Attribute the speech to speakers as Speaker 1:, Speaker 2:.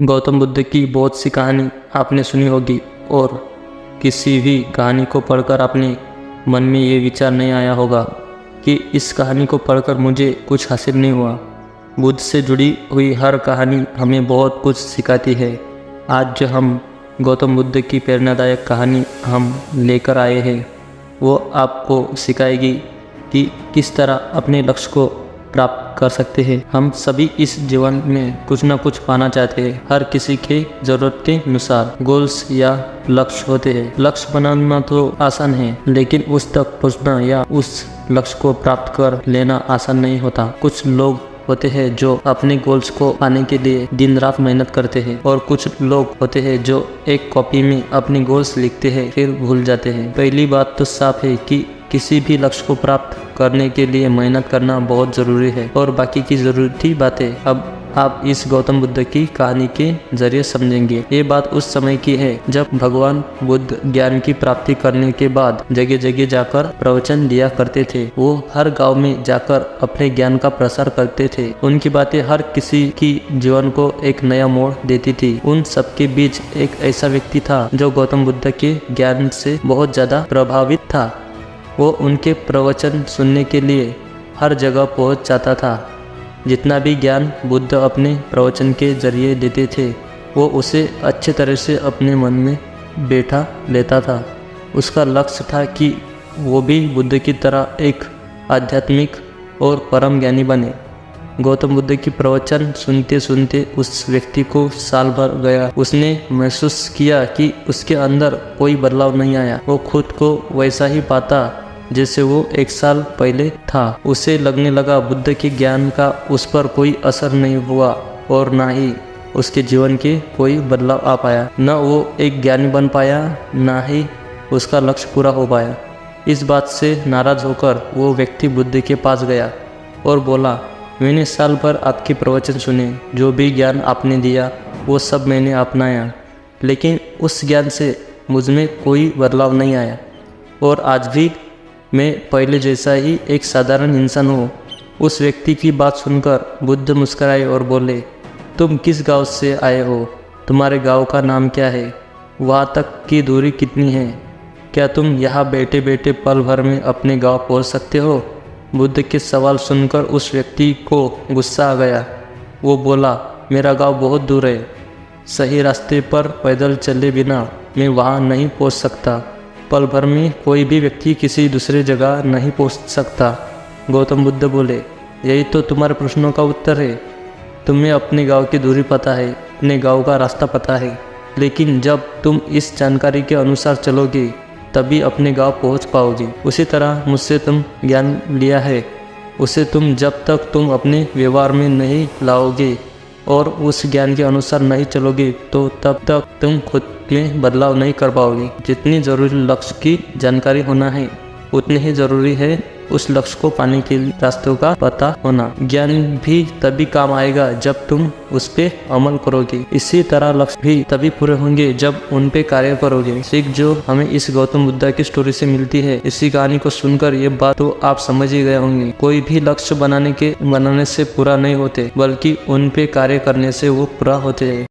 Speaker 1: गौतम बुद्ध की बहुत सी कहानी आपने सुनी होगी और किसी भी कहानी को पढ़कर अपने मन में ये विचार नहीं आया होगा कि इस कहानी को पढ़कर मुझे कुछ हासिल नहीं हुआ। बुद्ध से जुड़ी हुई हर कहानी हमें बहुत कुछ सिखाती है। आज जो हम गौतम बुद्ध की प्रेरणादायक कहानी हम लेकर आए हैं वो आपको सिखाएगी कि किस तरह अपने लक्ष्य को प्राप्त कर सकते हैं। हम सभी इस जीवन में कुछ ना कुछ पाना चाहते हैं। हर किसी के ज़रूरत के अनुसार गोल्स या लक्ष्य होते हैं। लक्ष्य बनाना तो आसान है लेकिन उस तक पहुंचना या उस लक्ष्य को प्राप्त कर लेना आसान नहीं होता। कुछ लोग होते हैं जो अपने गोल्स को पाने के लिए दिन रात मेहनत करते हैं और कुछ लोग होते हैं जो एक कॉपी में अपने गोल्स लिखते हैं फिर भूल जाते हैं। पहली बात तो साफ है कि किसी भी लक्ष्य को प्राप्त करने के लिए मेहनत करना बहुत ज़रूरी है और बाकी की ज़रूरी बातें अब आप इस गौतम बुद्ध की कहानी के जरिए समझेंगे। ये बात उस समय की है जब भगवान बुद्ध ज्ञान की प्राप्ति करने के बाद जगह जगह जाकर प्रवचन दिया करते थे। वो हर गांव में जाकर अपने ज्ञान का प्रसार करते थे। उनकी बातें हर किसी की जीवन को एक नया मोड़ देती थी। उन सबके बीच एक ऐसा व्यक्ति था जो गौतम बुद्ध के ज्ञान से बहुत ज़्यादा प्रभावित था। वो उनके प्रवचन सुनने के लिए हर जगह पहुंच जाता था। जितना भी ज्ञान बुद्ध अपने प्रवचन के जरिए देते थे वो उसे अच्छे तरह से अपने मन में बैठा लेता था। उसका लक्ष्य था कि वो भी बुद्ध की तरह एक आध्यात्मिक और परम ज्ञानी बने। गौतम बुद्ध की प्रवचन सुनते सुनते उस व्यक्ति को साल भर गया। उसने महसूस किया कि उसके अंदर कोई बदलाव नहीं आया। वो खुद को वैसा ही पाता जैसे वो एक साल पहले था। उसे लगने लगा बुद्ध के ज्ञान का उस पर कोई असर नहीं हुआ और ना ही उसके जीवन के कोई बदलाव आ पाया। न वो एक ज्ञानी बन पाया ना ही उसका लक्ष्य पूरा हो पाया। इस बात से नाराज होकर वो व्यक्ति बुद्ध के पास गया और बोला, मैंने साल भर आपके प्रवचन सुने, जो भी ज्ञान आपने दिया वो सब मैंने अपनाया, लेकिन उस ज्ञान से मुझ में कोई बदलाव नहीं आया और आज भी मैं पहले जैसा ही एक साधारण इंसान हूँ। उस व्यक्ति की बात सुनकर बुद्ध मुस्कुराए और बोले, तुम किस गांव से आए हो? तुम्हारे गांव का नाम क्या है? वहाँ तक की दूरी कितनी है? क्या तुम यहाँ बैठे बैठे पल भर में अपने गांव पहुँच सकते हो? बुद्ध के सवाल सुनकर उस व्यक्ति को गुस्सा आ गया। वो बोला, मेरा गांव बहुत दूर है। सही रास्ते पर पैदल चले बिना मैं वहाँ नहीं पहुँच सकता। पल भर में कोई भी व्यक्ति किसी दूसरे जगह नहीं पहुँच सकता। गौतम बुद्ध बोले, यही तो तुम्हारे प्रश्नों का उत्तर है। तुम्हें अपने गांव की दूरी पता है, अपने गांव का रास्ता पता है, लेकिन जब तुम इस जानकारी के अनुसार चलोगे तभी अपने गांव पहुंच पाओगे। उसी तरह मुझसे तुम ज्ञान लिया है, उसे तुम जब तक तुम अपने व्यवहार में नहीं लाओगे और उस ज्ञान के अनुसार नहीं चलोगे तो तब तक तुम खुद में बदलाव नहीं कर पाओगे। जितनी ज़रूरी लक्ष्य की जानकारी होना है उतनी ही ज़रूरी है उस लक्ष्य को पाने के रास्तों का पता होना। ज्ञान भी तभी काम आएगा जब तुम उस पर अमल करोगे। इसी तरह लक्ष्य भी तभी पूरे होंगे जब उन पे कार्य करोगे। सीख जो हमें इस गौतम बुद्ध की स्टोरी से मिलती है, इसी कहानी को सुनकर ये बात तो आप समझ ही गए होंगे। कोई भी लक्ष्य बनाने से पूरा नहीं होते बल्कि उन पे कार्य करने से वो पूरा होते हैं।